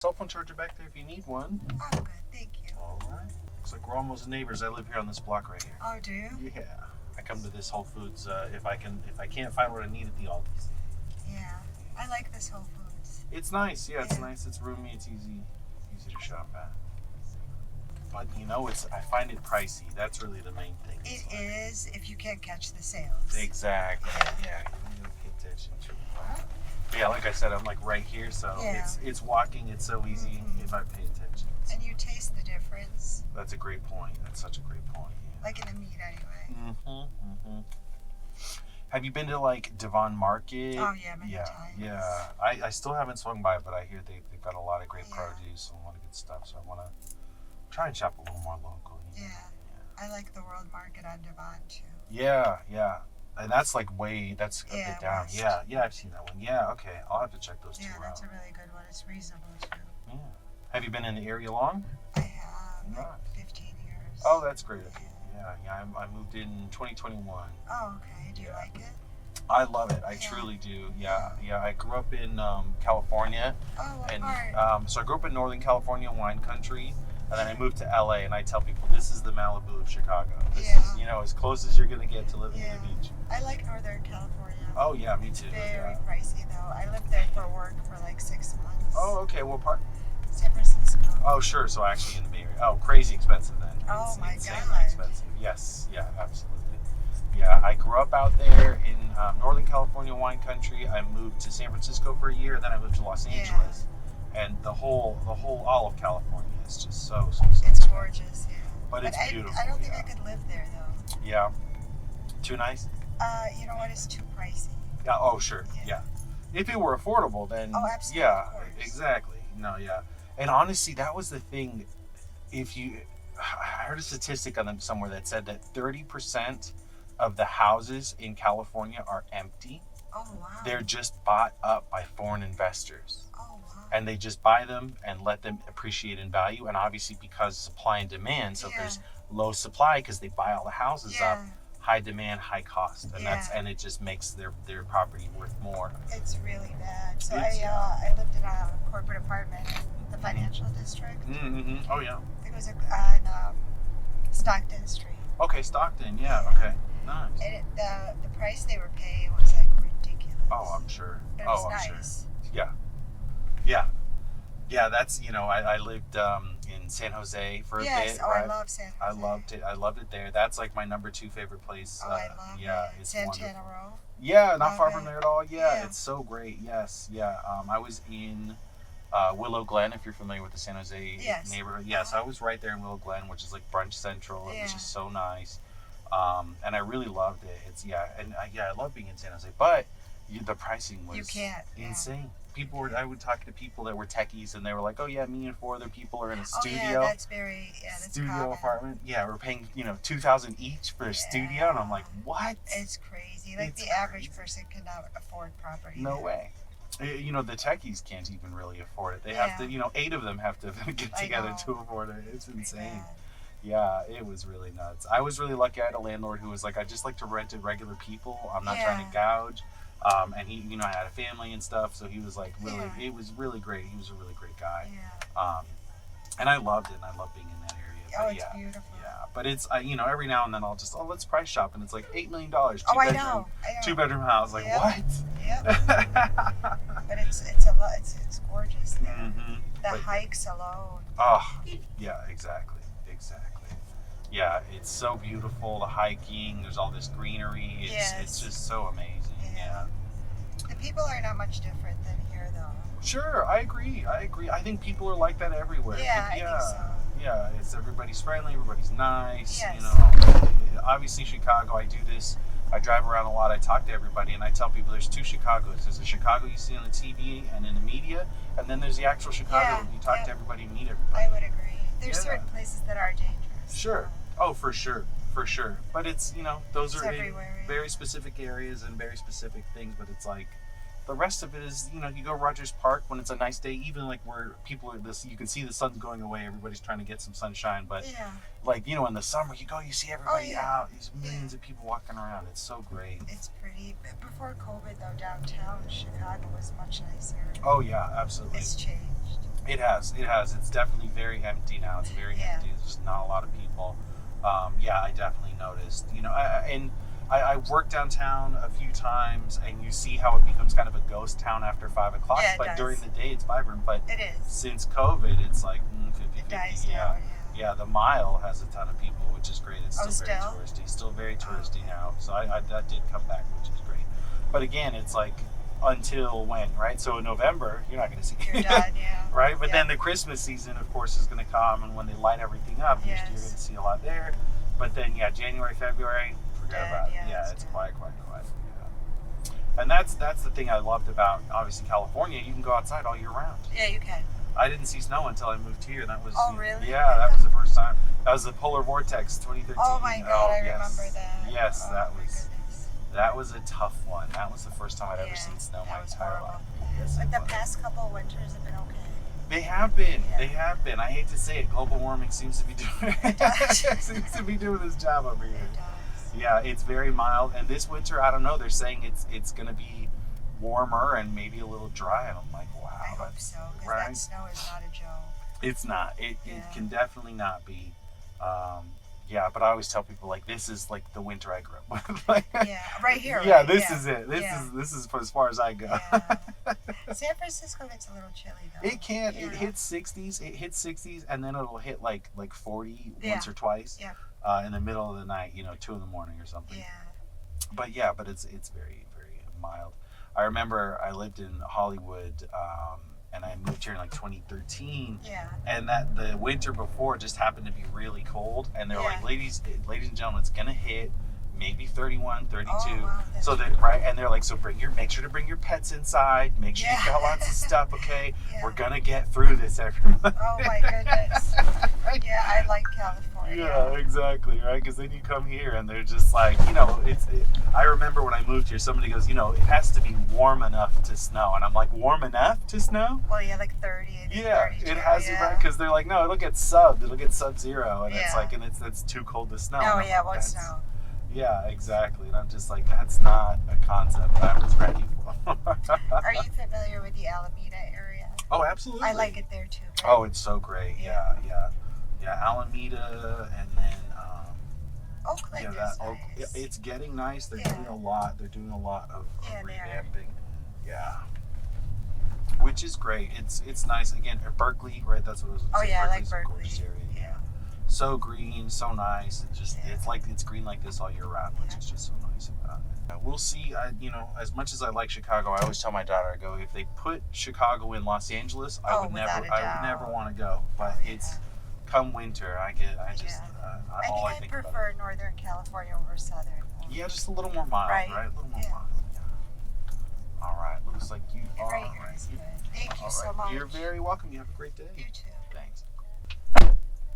Cell phone charger back there if you need one. Oh, good. Thank you. All right. Looks like we're almost neighbors. I live here on this block right here. Oh, do you? Yeah. I come to this Whole Foods if I can't find what I need at the Aldi's. Yeah. I like this Whole Foods. It's nice. Yeah, it's nice. It's roomy. It's easy to shop at. But I find it pricey. That's really the main thing. It is if you can't catch the sales. Exactly. Yeah. You need to pay attention to it. But yeah, like I said, I'm like right here, so it's walking. It's so easy if I pay attention. And you taste the difference. That's a great point. That's such a great point. Yeah. Like in the meat, anyway. Have you been to like Devon Market? Oh yeah, many times. Yeah. I still haven't swung by, but I hear they've got a lot of great produce and a lot of good stuff. So I want to try and shop a little more local. Yeah. I like the World Market on Devon too. Yeah. And that's like that's a bit down. west. Yeah, I've seen that one. Yeah, okay. I'll have to check those two out. Yeah, that's a really good one. It's reasonable too. Yeah. Have you been in the area long? I have like 15 years. Oh, that's great. Yeah. I moved in 2021. Oh, okay. Do you like it? I love it. I truly do. Yeah. I grew up in California. Oh, what And part? so I grew up in Northern California wine country, and then I moved to LA. And I tell people this is the Malibu of Chicago. This is as close as you're gonna get to living in the beach. I like Northern California. Oh yeah, me too. Very pricey though. I lived there for work for like 6 months. Oh, okay. What part? San Francisco. Oh, sure. So actually in the Bay Area. Oh, crazy expensive then. Oh my insanely God. expensive. Yes. Yeah. Absolutely. Yeah. I grew up out there in Northern California wine country. I moved to San Francisco for a year, and then I moved to Los Angeles. And the whole all of California is just so It's gorgeous. Yeah. But it's beautiful. I don't think I could live there though. Yeah. Too nice? You know what? It's too pricey. Yeah. Oh, sure. Yeah. If it were affordable, then absolutely. yeah, Of course. exactly. No, yeah. And honestly, that was the thing. I heard a statistic on them somewhere that said that 30% of the houses in California are empty. Oh wow. They're just bought up by foreign investors. Oh wow. And they just buy them and let them appreciate in value. And obviously, because supply and demand, so if there's low supply because they buy all the houses up. High demand, high cost, and it just makes their property worth more. It's really bad. So I lived in a corporate apartment in the financial district. Oh yeah. It was on Stockton Street. Okay, Stockton. Yeah. Okay. Nice. And the price they were paying was like ridiculous. Oh, I'm sure. But it was I'm nice. Sure. Yeah. That's I lived in San Jose for a bit. Yes. Oh, I love San Jose. I loved it there. That's like my number 2 favorite place. Oh, I love it. It's Santana wonderful. Row. Yeah, not far from it. there at all. Yeah, it's so great. Yes. Yeah. I was in Willow Glen, if you're familiar with the San Jose neighborhood. Yes, I was right there in Willow Glen, which is like brunch central. It was just so nice. And I really loved it. I love being in San Jose, but the pricing was insane. I would talk to people that were techies, and they were like, "Oh yeah, me and 4 other people are in a studio." Oh yeah, that's studio common. apartment. Yeah, we're paying $2,000 each for a studio, and I'm like, "What?" It's crazy. Like the average person cannot afford property. No way. The techies can't even really afford it. They have to, 8 of them have to get together to afford it. It's insane. Yeah, it was really nuts. I was really lucky. I had a landlord who was like, I just like to rent to regular people. I'm not trying to gouge. And he, I had a family and stuff, so he was like really, it was really great. He was a really great guy. Yeah. And I loved it, and I love being in that area. But it's beautiful. Yeah, but it's, every now and then I'll just, let's price shop, and it's like $8 million. I know. 2-bedroom house. Like, what? Yep. But it's a lot. It's gorgeous there. The hikes alone. Oh, yeah, exactly. Yeah, it's so beautiful. The hiking, there's all this greenery. It's just so amazing. Yeah. The people are not much different than here, though. Sure, I agree. I think people are like that everywhere. I think so. Yeah, everybody's friendly, everybody's nice. Yes. Obviously Chicago, I do this. I drive around a lot. I talk to everybody, and I tell people there's 2 Chicagos. There's the Chicago you see on the TV and in the media, and then there's the actual Chicago. You talk to everybody, meet everybody. I would agree. There's certain places that are dangerous. Sure. Oh, for sure. But it's, those are in very specific areas and very specific things, but it's like, the rest of it is, you go Rogers Park when it's a nice day, even like where people are you can see the sun's going away, everybody's trying to get some sunshine, but like, in the summer you see everybody out, these millions of people walking around. It's so great. It's pretty. Before COVID though, downtown Chicago was much nicer. Oh yeah, absolutely. It's changed. It has. It has. It's definitely very empty now. It's very empty. There's just not a lot of people. Yeah, I definitely noticed. I've worked downtown a few times, and you see how it becomes kind of a ghost town after 5 o'clock. Yeah, it but does. During the day, it's vibrant. But it is. Since COVID, it's like 50-50. It dies down. Yeah, the Mile has a ton of people, which is great. It's still very touristy. Still very touristy now. So that did come back, which is great. But again, it's like until when, right? So in November, you're not going to see You're done, yeah. Right? But then the Christmas season, of course, is going to come, and when they light everything up, you're going to see a lot there. But then, January, February, forget about it. Yeah, it's quiet. Yeah. And that's the thing I loved about, obviously, California. You can go outside all year round. Yeah, you can. I didn't see snow until I moved here. That was really? Yeah, that was the first time. That was the polar vortex, 2013. Oh my God, I remember that. Yes, that was a tough one. That was the first time I'd ever seen snow my entire life. Yes, but the past couple of winters have been okay. They have been. Yeah. They have been. I hate to say it, global warming seems to be doing seems to be doing this job over here. It does. Yeah, it's very mild, and this winter, I don't know. They're saying it's going to be warmer and maybe a little dry, and I'm like, wow. I hope so, because that snow is not a joke. It's not. It can definitely not be. But I always tell people, like, this is like the winter I grew up with. Right here. Yeah, this is it. This is as far as I go. Yeah. San Francisco gets a little chilly though. It can. It hits 60s. It hits 60s, and then it'll hit like 40 once or twice. Yeah. In the middle of the night, 2 in the morning or something. Yeah. But it's very, very mild. I remember I lived in Hollywood. And I moved here in like 2013. Yeah. And that the winter before just happened to be really cold. And they're like, ladies and gentlemen, it's gonna hit maybe 31, 32. Oh, wow, so that and they're like, so make sure to bring your pets inside. Make sure you've got lots of stuff, okay? Yeah. We're gonna get through this, everyone. Oh my goodness. Yeah, I like California. Yeah, exactly, right? Because then you come here and they're just like, I remember when I moved here, somebody goes, it has to be warm enough to snow. And I'm like, warm enough to snow? Well, yeah, like 30. Yeah, 32, it has to, right? Because they're like, no, it'll get sub-zero. And it's like, it's too cold to snow. Oh, yeah, it won't snow. Yeah, exactly. And I'm just like, that's not a concept I was ready for. Are you familiar with the Alameda area? Oh, absolutely. I like it there too. Right? Oh, it's so great. Yeah. Alameda, and then Oakland is nice. It's getting nice. They're doing a lot. They're doing a lot of revamping. Yeah. Which is great. It's nice. Again, Berkeley, right? That's what it was. Oh yeah, Berkeley's I like Berkeley. A gorgeous area. Yeah. So green, so nice. It's green like this all year round, which is just so nice about it. We'll see. As much as I like Chicago, I always tell my daughter, I go, if they put Chicago in Los Angeles, I would never want to go. But it's come winter, I just I think I prefer Northern California over Southern. Yeah, just a little more mild, right? A little more mild. Yeah. All right. Looks like you are. Right here is good. Thank you so much. You're very welcome. You have a great day. You too.